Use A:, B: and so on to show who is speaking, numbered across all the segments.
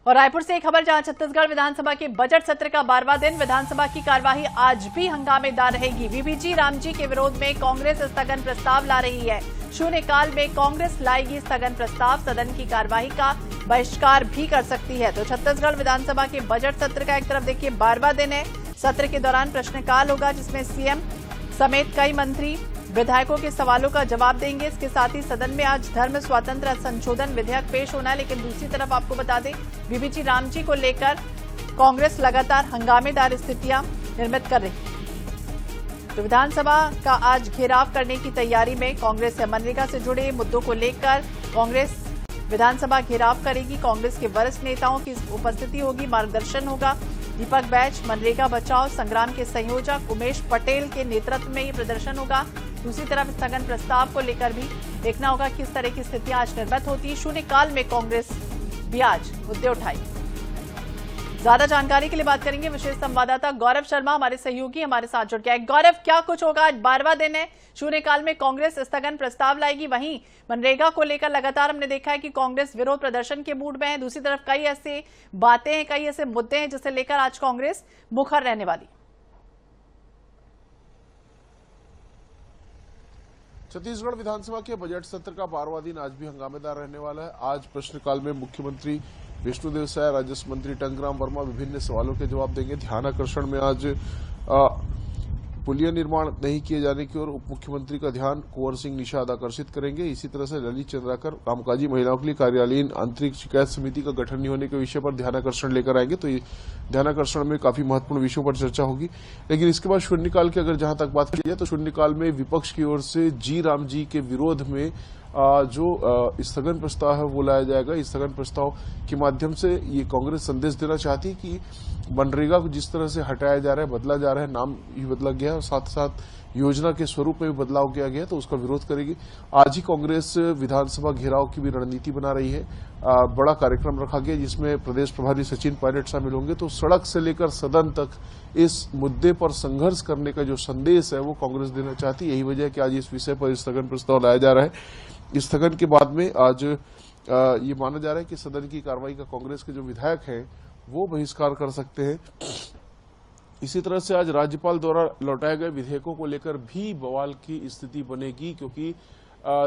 A: और रायपुर से एक खबर जहां छत्तीसगढ़ विधानसभा के बजट सत्र का 12वां दिन। विधानसभा की कार्यवाही आज भी हंगामेदार रहेगी। वीबीजी रामजी के विरोध में कांग्रेस स्थगन प्रस्ताव ला रही है। शून्यकाल में कांग्रेस लाएगी स्थगन प्रस्ताव, सदन की कार्यवाही का बहिष्कार भी कर सकती है। तो छत्तीसगढ़ विधानसभा के बजट सत्र का एक तरफ देखिए 12वां दिन है। सत्र के दौरान प्रश्नकाल होगा जिसमें सीएम समेत कई मंत्री विधायकों के सवालों का जवाब देंगे। इसके साथ ही सदन में आज धर्म स्वातंत्र संशोधन विधेयक पेश होना है। लेकिन दूसरी तरफ आपको बता दें, वीबीजी रामजी को लेकर कांग्रेस लगातार हंगामेदार स्थितियां निर्मित कर रही है। तो विधानसभा का आज घेराव करने की तैयारी में कांग्रेस है। मनरेगा से जुड़े मुद्दों को लेकर कांग्रेस विधानसभा घेराव करेगी। कांग्रेस के वरिष्ठ नेताओं की उपस्थिति होगी, मार्गदर्शन होगा। दीपक बैच मनरेगा बचाओ संग्राम के संयोजक उमेश पटेल के नेतृत्व में ये प्रदर्शन होगा। दूसरी तरफ स्थगन प्रस्ताव को लेकर भी देखना होगा किस तरह की स्थितियां आज निर्मित होती है। शून्यकाल में कांग्रेस भी आज मुद्दे उठाई। ज्यादा जानकारी के लिए बात करेंगे विशेष संवाददाता गौरव शर्मा, हमारे सहयोगी हमारे साथ जुड़ गया है। गौरव, क्या कुछ होगा? आज 12वां दिन है। शून्यकाल में कांग्रेस स्थगन प्रस्ताव लाएगी। वहीं मनरेगा को लेकर लगातार हमने देखा है कि कांग्रेस विरोध प्रदर्शन के मूड में है। दूसरी तरफ कई ऐसी बातें हैं, कई ऐसे मुद्दे हैं जिसे लेकर आज कांग्रेस मुखर रहने वाली।
B: छत्तीसगढ़ विधानसभा के बजट सत्र का 12वां दिन आज भी हंगामेदार रहने वाला है। आज प्रश्नकाल में मुख्यमंत्री विष्णुदेव साय, राजस्व मंत्री टंकराम वर्मा विभिन्न सवालों के जवाब देंगे। ध्यानाकर्षण में आज पुलिया निर्माण नहीं किए जाने की ओर उप मुख्यमंत्री का ध्यान कुंवर सिंह निषाद आकर्षित करेंगे। इसी तरह से ललित चंद्राकर कामकाजी महिलाओं के लिए कार्यालयीन आंतरिक शिकायत समिति का गठन नहीं होने के विषय पर ध्यानाकर्षण लेकर आएंगे। तो ये ध्यानाकर्षण में काफी महत्वपूर्ण विषयों पर चर्चा होगी। लेकिन इसके बाद शून्यकाल की अगर जहां तक बात की जाए तो शून्यकाल में विपक्ष की ओर से जी राम जी के विरोध में जो स्थगन प्रस्ताव है वो लाया जाएगा। स्थगन प्रस्ताव के माध्यम से ये कांग्रेस संदेश देना चाहती है कि मनरेगा को जिस तरह से हटाया जा रहा है, बदला जा रहा है, नाम भी बदला गया है और साथ साथ योजना के स्वरूप में भी बदलाव किया गया है, तो उसका विरोध करेगी। आज ही कांग्रेस विधानसभा घेराव की भी रणनीति बना रही है। बड़ा कार्यक्रम रखा गया जिसमें प्रदेश प्रभारी सचिन पायलट शामिल होंगे। तो सड़क से लेकर सदन तक इस मुद्दे पर संघर्ष करने का जो संदेश है वो कांग्रेस देना चाहती है। यही वजह है कि आज इस विषय पर स्थगन प्रस्ताव लाया जा रहा है। स्थगन के बाद में आज ये माना जा रहा है कि सदन की कार्रवाई का कांग्रेस के जो विधायक हैं वो बहिष्कार कर सकते हैं। इसी तरह से आज राज्यपाल द्वारा लौटाए गए विधेयकों को लेकर भी बवाल की स्थिति बनेगी, क्योंकि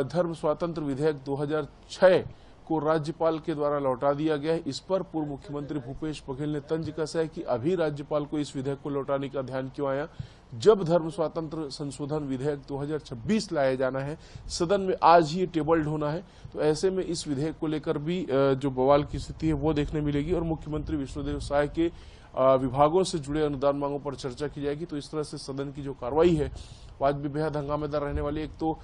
B: धर्म स्वातंत्र विधेयक 2006 को राज्यपाल के द्वारा लौटा दिया गया है। इस पर पूर्व मुख्यमंत्री भूपेश बघेल ने तंज कसा है कि अभी राज्यपाल को इस विधेयक को लौटाने का ध्यान क्यों आया, जब धर्म स्वातंत्र संशोधन विधेयक 2026 लाया जाना है, सदन में आज ही टेबल्ड होना है। तो ऐसे में इस विधेयक को लेकर भी जो बवाल की स्थिति है वो देखने मिलेगी और मुख्यमंत्री विष्णुदेव साय के विभागों से जुड़े अनुदान मांगों पर चर्चा की जाएगी। तो इस तरह से सदन की जो कार्रवाई है आज भी बेहद हंगामेदार रहने वाली है। एक तो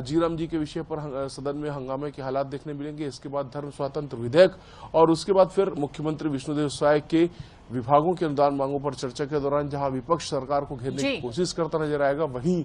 B: जी राम जी के विषय पर सदन में हंगामे के हालात देखने मिलेंगे, इसके बाद धर्म स्वातंत्र विधेयक और उसके बाद फिर मुख्यमंत्री विष्णुदेव साय के विभागों के अनुदान मांगों पर चर्चा के दौरान जहां विपक्ष सरकार को घेरने की कोशिश करता नजर आएगा, वहीं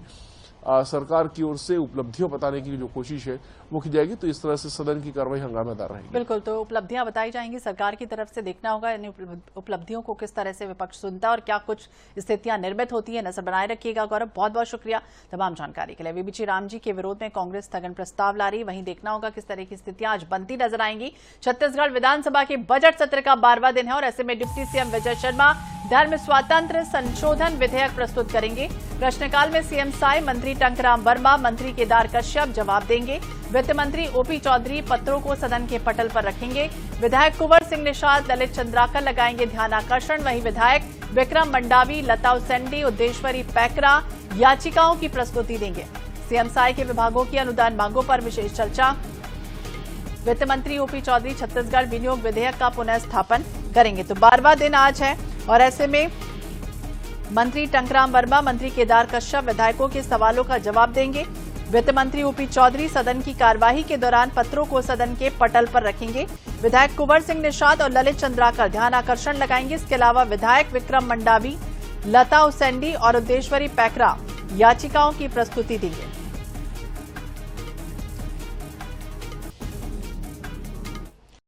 B: सरकार की ओर से उपलब्धियां बताने की जो कोशिश है वो की जाएगी। तो इस तरह से सदन की कार्रवाई हंगामेदार रहेगी।
A: बिल्कुल, तो उपलब्धियां बताई जाएंगी सरकार की तरफ से। देखना होगा इन उपलब्धियों को किस तरह से विपक्ष सुनता है और क्या कुछ स्थितियां निर्मित होती है। नजर बनाए रखिएगा। गौरव, बहुत बहुत शुक्रिया तमाम जानकारी के लिए। वीबीजी रामजी के विरोध में कांग्रेस स्थगन प्रस्ताव ला रही, वहीं देखना होगा किस तरह की स्थितियां आज बनती नजर आएंगी। छत्तीसगढ़ विधानसभा के बजट सत्र का 12वां दिन है और ऐसे में डिप्टी सीएम विजय शर्मा धर्म स्वातंत्र संशोधन विधेयक प्रस्तुत करेंगे। प्रश्नकाल में सीएम साय, मंत्री टंकराम वर्मा, मंत्री केदार कश्यप जवाब देंगे। वित्त मंत्री ओपी चौधरी पत्रों को सदन के पटल पर रखेंगे। विधायक कुंवर सिंह निषाद, ललित चंद्राकर लगाएंगे ध्यानाकर्षण। वहीं विधायक विक्रम मंडावी, लता उसेंडी, उद्देश्वरी पैकरा याचिकाओं की प्रस्तुति देंगे। सीएम साय के विभागों की अनुदान मांगों पर विशेष चर्चा। वित्त मंत्री ओपी चौधरी छत्तीसगढ़ विनियोग विधेयक का पुनः स्थापन करेंगे। तो 12वां दिन आज है और ऐसे में मंत्री टंकराम वर्मा, मंत्री केदार कश्यप विधायकों के सवालों का जवाब देंगे। वित्त मंत्री ओपी चौधरी सदन की कार्यवाही के दौरान पत्रों को सदन के पटल पर रखेंगे। विधायक कुंवर सिंह निषाद और ललित चंद्राकर ध्यानाकर्षण लगाएंगे। इसके अलावा विधायक विक्रम मंडावी, लता उसेंडी और उद्देश्वरी पैकरा याचिकाओं की प्रस्तुति देंगे।